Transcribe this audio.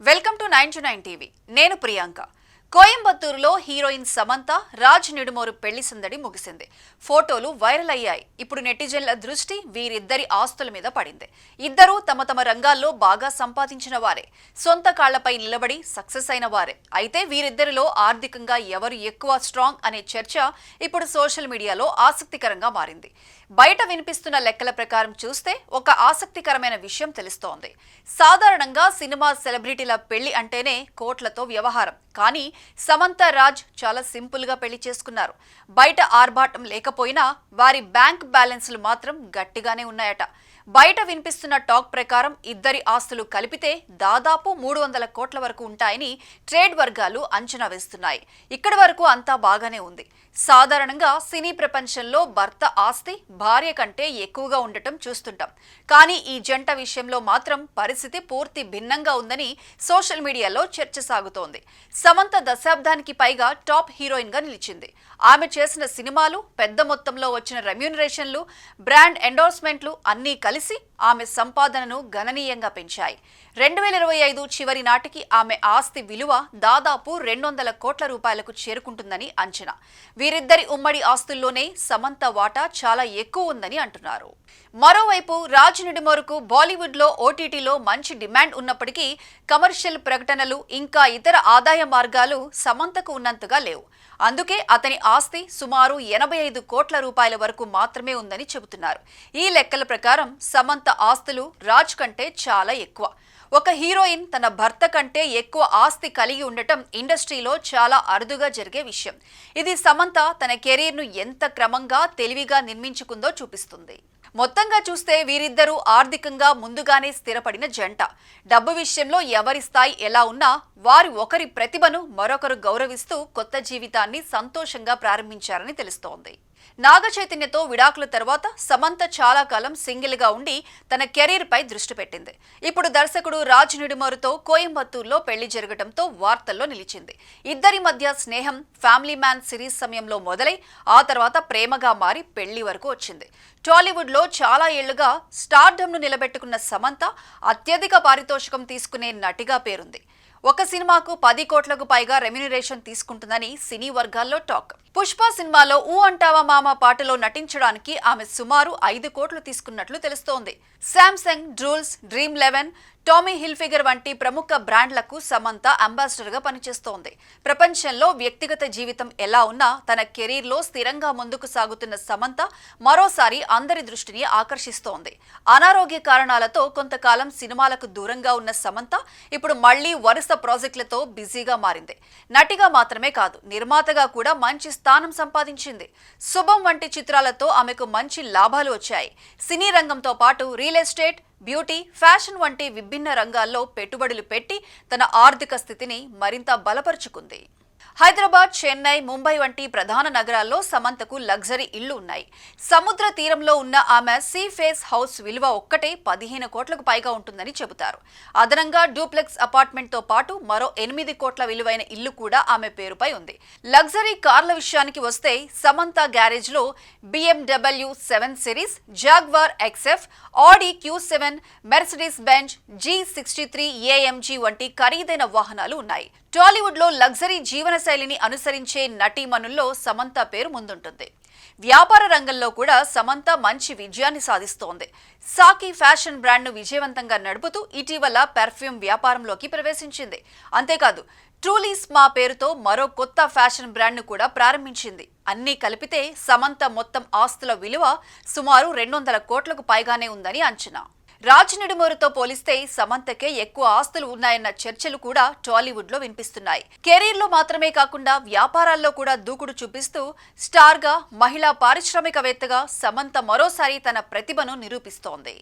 Welcome to 9 TV. నేను Priyanka. కోయంబత్తూరులో heroine Samantha Raj Nidumoru పెళ్లి సందడి ముగిసింది. ఫోటోలు వైరల్ అయ్యాయి. ఇప్పుడు నెటిజన్ల దృష్టి వీరిద్దరి ఆస్తుల మీద పడింది. ఇద్దరూ తమ తమ రంగాల్లో బాగా సంపాదించిన వారే, సొంత కాళ్లపై నిలబడి సక్సెస్ అయిన వారే. అయితే వీరిద్దరిలో ఆర్థికంగా ఎవరు ఎక్కువ స్ట్రాంగ్ అనే చర్చ ఇప్పుడు సోషల్ మీడియాలో ఆసక్తికరంగా మారింది. బయట వినిపిస్తున్న లెక్కల ప్రకారం చూస్తే ఒక ఆసక్తికరమైన విషయం తెలుస్తోంది. సాధారణంగా సినిమా సెలబ్రిటీల పెళ్లి అంటేనే కోట్లతో వ్యవహారం. కానీ సమంత రాజ్ చాలా సింపుల్ గా పెళ్లి చేసుకున్నారు. బయట ఆర్భాటం లేకపోయినా వారి బ్యాంక్ బ్యాలెన్స్లు మాత్రం గట్టిగానే ఉన్నాయట. బయట వినిపిస్తున్న టాక్ ప్రకారం ఇద్దరి ఆస్తులు కలిపితే దాదాపు 300 కోట్ల వరకు ఉంటాయని ట్రేడ్ వర్గాలు అంచనా వేస్తున్నాయి. ఇక్కడి వరకు అంతా బాగానే ఉంది. సాధారణంగా సినీ ప్రపంచంలో భర్త ఆస్తి భార్య కంటే ఎక్కువగా ఉండటం చూస్తుంటాం. కానీ ఈ జంట విషయంలో మాత్రం పరిస్థితి పూర్తి భిన్నంగా ఉందని సోషల్ మీడియాలో చర్చ సాగుతోంది. సమంత దశాబ్దానికి పైగా టాప్ హీరోయిన్ గా నిలిచింది. ఆమె చేసిన సినిమాలు, పెద్ద మొత్తంలో వచ్చిన రెమ్యూనరేషన్లు, బ్రాండ్ ఎండోర్స్మెంట్లు అన్నీ కలిసి ఆమె సంపాదనను గణనీయంగా పెంచాయి. 2025 చివరి నాటికి ఆమె ఆస్తి విలువ దాదాపు 200 కోట్ల రూపాయలకు చేరుకుంటుందని అంచనా. వీరిద్దరి ఉమ్మడి ఆస్తుల్లోనే సమంత వాటా చాలా ఎక్కువ ఉందని అంటున్నారు. మరోవైపు రాజ్ నిడుమోరుకు బాలీవుడ్ లో ఓటీటీలో మంచి డిమాండ్ ఉన్నప్పటికీ కమర్షియల్ ప్రకటనలు ఇంకా ఇతర ఆదాయ మార్గాలు సమంతకు ఉన్నంతగా లేవు. అందుకే అతని ఆస్తి సుమారు 85 కోట్ల రూపాయల వరకు మాత్రమే ఉందని చెబుతున్నారు. ఈ లెక్కల ప్రకారం సమంత ఆస్తులు రాజ్ కంటే చాలా ఎక్కువ. ఒక హీరోయిన్ తన భర్త కంటే ఎక్కువ ఆస్తి కలిగి ఉండటం ఇండస్ట్రీలో చాలా అరుదుగా జరిగే విషయం. ఇది సమంత తన కెరీర్ను ఎంత క్రమంగా తెలివిగా నిర్మించుకుందో చూపిస్తుంది. మొత్తంగా చూస్తే వీరిద్దరూ ఆర్థికంగా ముందుగానే స్థిరపడిన జంట. డబ్బు విషయంలో ఎవరి స్థాయి ఎలా ఉన్నా వారు ఒకరి ప్రతిభను మరొకరు గౌరవిస్తూ కొత్త జీవితాన్ని సంతోషంగా ప్రారంభించారని తెలుస్తోంది. నాగ చైతన్యతో విడాకుల తర్వాత సమంత చాలా కాలం సింగిల్ గా ఉండి తన కెరీర్ పై దృష్టి పెట్టింది. ఇప్పుడు దర్శకుడు రాజ్ నిడుమోరుతో కోయంబత్తూరులో పెళ్లి జరగడంతో వార్తల్లో నిలిచింది. ఇద్దరి మధ్య స్నేహం ఫ్యామిలీ మ్యాన్ సిరీస్ సమయంలో మొదలై ఆ తర్వాత ప్రేమగా మారి పెళ్లి వరకు వచ్చింది. టాలీవుడ్ లో చాలా ఏళ్లుగా స్టార్డమ్ ను నిలబెట్టుకున్న సమంత అత్యధిక పారితోషికం తీసుకునే నటిగా పేరుంది. ఒక సినిమాకు 10 కోట్లకు పైగా రెమ్యూనరేషన్ తీసుకుంటుందని సినీ వర్గాల్లో టాక్. పుష్ప సినిమాలో ఊ అంటావా మామ పాటలో నటించడానికి ఆమె సుమారు 5 కోట్లు తీసుకున్నట్లు తెలుస్తోంది. శాంసంగ్, డ్రూల్స్, డ్రీమ్11, టామీ హిల్ఫిగర్ వంటి ప్రముఖ బ్రాండ్లకు సమంత అంబాసిడర్ గా పనిచేస్తోంది. ప్రపంచంలో వ్యక్తిగత జీవితం ఎలా ఉన్నా తన కెరీర్ లో స్థిరంగా ముందుకు సాగుతున్న సమంత మరోసారి అందరి దృష్టిని ఆకర్షిస్తోంది. అనారోగ్య కారణాలతో కొంతకాలం సినిమాలకు దూరంగా ఉన్న సమంత ఇప్పుడు మళ్లీ వరుస ప్రాజెక్టులతో బిజీగా మారింది. నటిగా మాత్రమే కాదు, నిర్మాతగా కూడా మంచి స్థానం సంపాదించింది. శుభం వంటి చిత్రాలతో ఆమెకు మంచి లాభాలు వచ్చాయి. సినీ రంగంతో పాటు రియల్ ఎస్టేట్, బ్యూటీ, ఫ్యాషన్ వంటి విభిన్న రంగాల్లో పెట్టుబడులు పెట్టి తన ఆర్థిక స్థితిని మరింత బలపరుచుకుంది. హైదరాబాద్, చెన్నై, ముంబై వంటి ప్రధాన నగరాల్లో సమంతకు లగ్జరీ ఇళ్లు ఉన్నాయి. సముద్ర తీరంలో ఉన్న ఆమె సీ ఫేస్ హౌస్ విలువ ఒక్కటే 15 కోట్లకు పైగా ఉంటుందని చెబుతారు. అదనంగా డూప్లెక్స్ అపార్ట్మెంట్ తో పాటు మరో 8 కోట్ల విలువైన ఇల్లు కూడా ఆమె పేరుపై ఉంది. లగ్జరీ కార్ల విషయానికి వస్తే సమంత గ్యారేజ్ లో BMW 7 సిరీస్, జాగ్వార్ XF, ఆడి Q7, Mercedes Benz G63 AMG వంటి ఖరీదైన వాహనాలు ఉన్నాయి. టాలీవుడ్ లో లగ్జరీ జీవన శైలిని అనుసరించే నటీమణుల్లో సమంత పేరు ముందుంటుంది. వ్యాపార రంగంలో కూడా సమంత మంచి విజయాన్ని సాధిస్తోంది. సాకి ఫ్యాషన్ బ్రాండ్ ను విజయవంతంగా నడుపుతూ ఇటీవల పెర్ఫ్యూమ్ వ్యాపారంలోకి ప్రవేశించింది. అంతేకాదు, ట్రూలీ స్మా పేరుతో మరో కొత్త ఫ్యాషన్ బ్రాండ్ ను కూడా ప్రారంభించింది. అన్నీ కలిపితే సమంత మొత్తం ఆస్తుల విలువ సుమారు 200 కోట్లకు పైగానే ఉందని అంచనా. రాజ్ నిడుమోరుతో పోలిస్తే సమంతకే ఎక్కువ ఆస్తులు ఉన్నాయన్న చర్చలు కూడా టాలీవుడ్ లో వినిపిస్తున్నాయి. కెరీర్ లో మాత్రమే కాకుండా వ్యాపారాల్లో కూడా దూకుడు చూపిస్తూ స్టార్ గా, మహిళా పారిశ్రామికవేత్తగా సమంత మరోసారి తన ప్రతిభను నిరూపిస్తోంది.